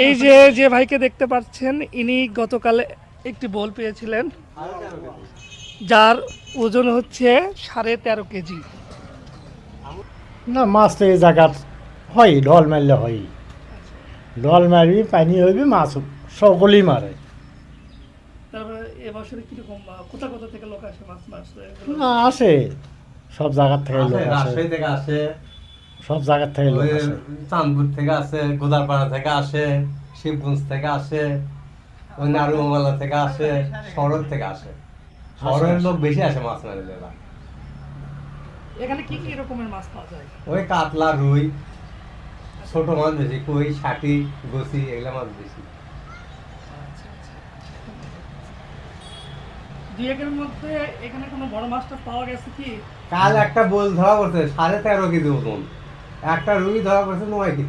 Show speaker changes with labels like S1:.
S1: এই যে যে ভাইকে দেখতে পাচ্ছেন ইনি গতকাল একটি বোল পেয়েছিলেন, যার ওজন হচ্ছে 13.5 কেজি।
S2: না মাছ তো এই জায়গার হয়, ঢল মারলে হয়, ঢল মারবি পানি হইবি মাছ সকলেই মারে।
S1: তারপরে এবছরে কিরকম কোথা কোথা থেকে লোক আসে মাছ মারতে?
S2: না আসে, সব জায়গার থেকে লোক আসে,
S3: রাজশাহী থেকে আসে,
S2: সব জায়গার থেকে লোক
S3: ওই
S2: আসে।
S3: চাঁদপুর থেকে আসে, গোদারপাড়া থেকে আসে, শিবগঞ্জ থেকে আসে, ওই নারুমালা থেকে আসে, শহর থেকে আসে। শহরের লোক বেশি আসে মাছ মারতে এবার।
S1: এখানে কি কি রকমের মাছ পাওয়া যায়?
S3: ওই কাতলা, রুই, ছোট মাছ বেশি, কই, শাটি, গসি এগুলা মাছ বেশি।
S1: আচ্ছা আচ্ছা। দুই একের মধ্যে এখানে কোনো বড় মাছটা পাওয়া গেছে কি?
S3: কাল একটা বোল ধরা পড়ছে 13.5 কেজি ওজন, একটা রুই ধরা পড়ছে 9 কেজি।